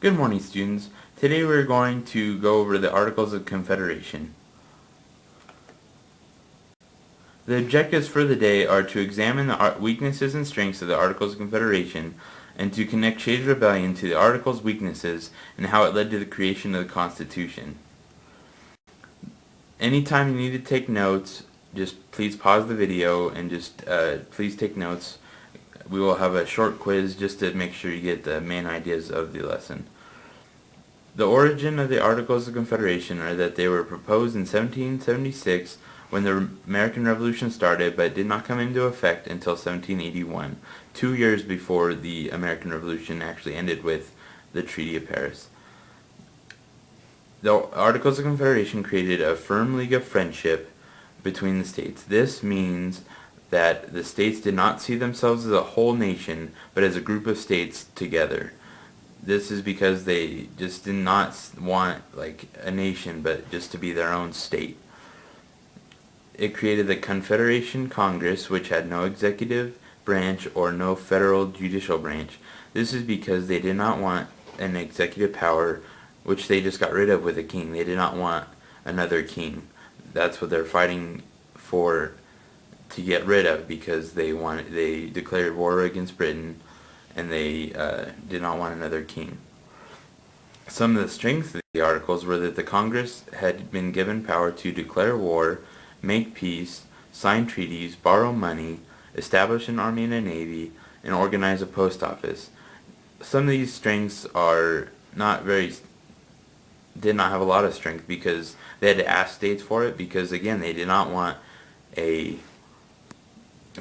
Good morning, students. Today we're going to go over the Articles of Confederation. The objectives for the day are to examine the weaknesses and strengths of the Articles of Confederation and to connect Shays' Rebellion to the Articles' weaknesses and how it led to the creation of the Constitution. Anytime you need to take notes, just please pause the video and just please take notes. We will have a short quiz just to make sure you get the main ideas of the lesson. The origin of the Articles of Confederation are that they were proposed in 1776 when the American Revolution started, but did not come into effect until 1781, 2 years before the American Revolution actually ended with the Treaty of Paris. The Articles of Confederation created a firm league of friendship between the states. This means that the states did not see themselves as a whole nation, but as a group of states together. This is because they just did not want like a nation, but just to be their own state. It created the Confederation Congress, which had no executive branch or no federal judicial branch. This is because they did not want an executive power, which they just got rid of with a king. They did not want another king. That's what they're fighting for to get rid of, because they declared war against Britain, and they did not want another king. Some of the strengths of the Articles were that the Congress had been given power to declare war, make peace, sign treaties, borrow money, establish an army and a navy, and organize a post office. Some of these strengths did not have a lot of strength because they had to ask states for it, because again, they did not want a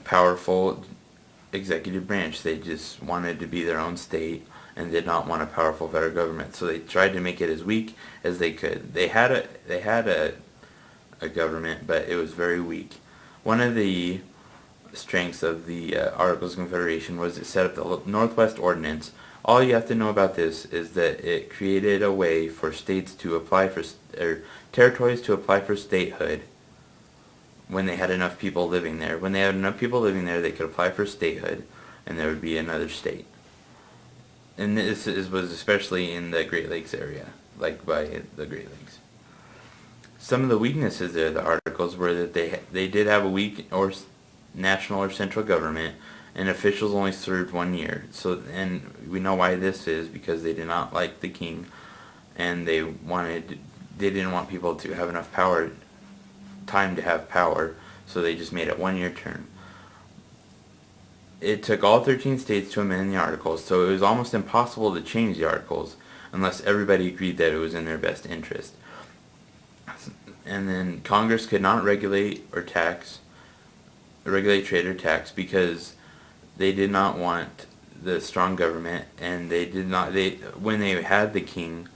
powerful executive branch. They just wanted to be their own state and did not want a powerful federal government. So they tried to make it as weak as they could. They had a government, but it was very weak. One of the strengths of the Articles of Confederation was it set up the Northwest Ordinance. All you have to know about this is that it created a way for states to apply for, or territories to apply for statehood when they had enough people living there. When they had enough people living there, they could apply for statehood, and there would be another state. And this was especially in the Great Lakes area, like by the Great Lakes. Some of the weaknesses of the Articles were that they did have a weak or national or central government, and officials only served 1 year. So, and we know why this is, because they did not like the king, and they didn't want people to have enough time to have power, so they just made it 1 year term. It took all 13 states to amend the Articles, so it was almost impossible to change the Articles unless everybody agreed that it was in their best interest. And then Congress could not regulate trade or tax, because they did not want the strong government, and when they had the king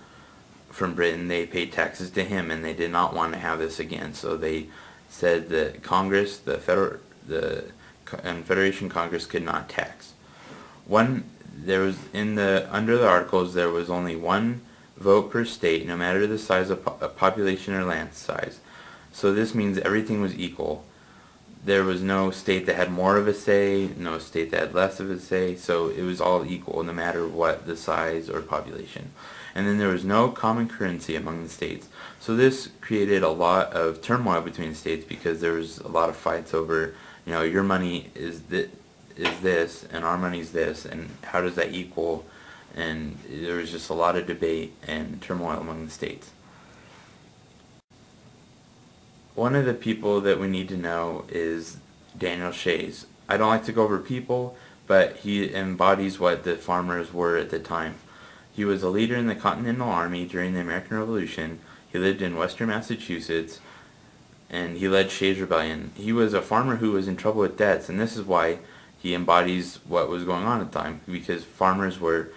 from Britain, they paid taxes to him, and they did not want to have this again. So they said that Congress, the Confederation Congress, could not tax. Under the Articles, there was only one vote per state, no matter the size of population or land size. So this means everything was equal. There was no state that had more of a say, no state that had less of a say, so it was all equal no matter what the size or population. And then there was no common currency among the states. So this created a lot of turmoil between the states, because there was a lot of fights over, your money is this and our money is this, and how does that equal? And there was just a lot of debate and turmoil among the states. One of the people that we need to know is Daniel Shays. I don't like to go over people, but he embodies what the farmers were at the time. He was a leader in the Continental Army during the American Revolution. He lived in western Massachusetts, and he led Shays' Rebellion. He was a farmer who was in trouble with debts, and this is why he embodies what was going on at the time, because farmers were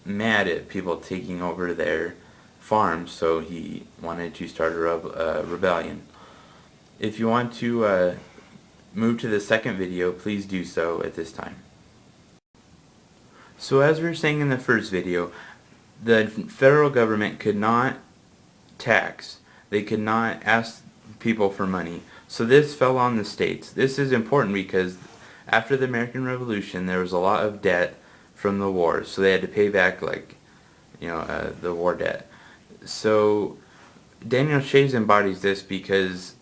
mad at people taking over their farms, so he wanted to start a rebellion. If you want to move to the second video, please do so at this time. So as we were saying in the first video, the federal government could not tax. They could not ask people for money. So this fell on the states. This is important because after the American Revolution, there was a lot of debt from the war, so they had to pay back the war debt. So Daniel Shays embodies this because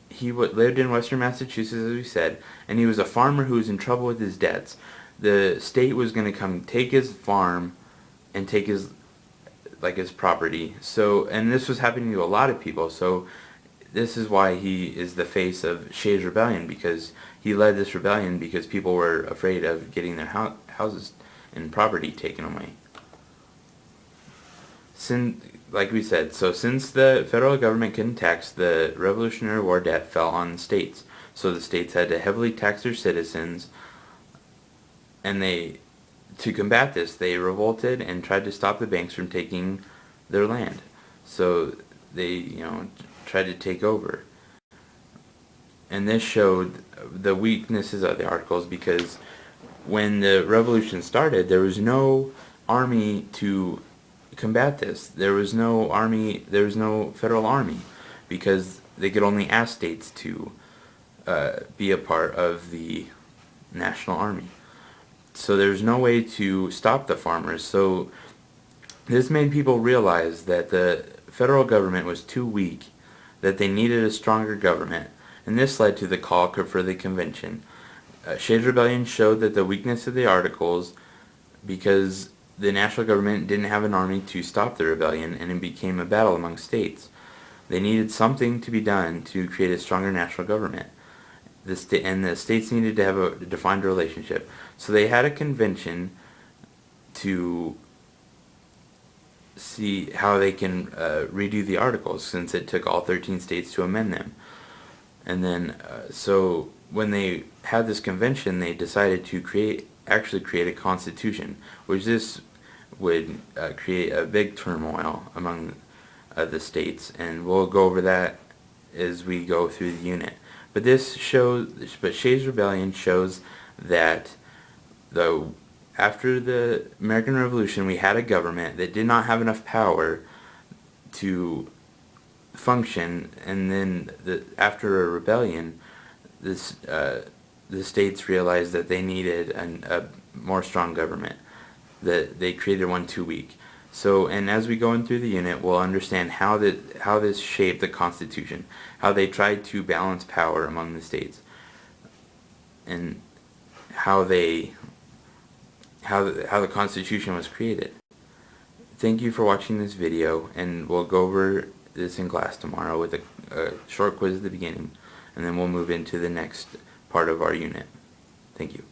he lived in Western Massachusetts, as we said, and he was a farmer who was in trouble with his debts. The state was going to come take his farm and take his property. So, and this was happening to a lot of people. So this is why he is the face of Shays' Rebellion, because he led this rebellion because people were afraid of getting their houses and property taken away. Like we said, so since the federal government couldn't tax, the Revolutionary War debt fell on the states. So the states had to heavily tax their citizens, and to combat this, they revolted and tried to stop the banks from taking their land. So they, tried to take over. And this showed the weaknesses of the Articles, because when the revolution started, there was no army to combat this. There was no army, there was no federal army, because they could only ask states to be a part of the national army. So there's no way to stop the farmers. So this made people realize that the federal government was too weak, that they needed a stronger government, and this led to the call for the convention. Shays' Rebellion showed that the weakness of the Articles, because the national government didn't have an army to stop the rebellion, and it became a battle among states. They needed something to be done to create a stronger national government. And the states needed to have a defined relationship. So they had a convention to see how they can redo the Articles, since it took all 13 states to amend them. And then, so when they had this convention, they decided to actually create a constitution, which this would create a big turmoil among the states, and we'll go over that as we go through the unit. But Shays' Rebellion shows that after the American Revolution, we had a government that did not have enough power to function, and then after a rebellion, the states realized that they needed a more strong government, that they created one too weak. So, and as we go in through the unit, we'll understand how this shaped the Constitution, how they tried to balance power among the states, and how the Constitution was created. Thank you for watching this video, and we'll go over this in class tomorrow with a short quiz at the beginning, and then we'll move into the next part of our unit. Thank you.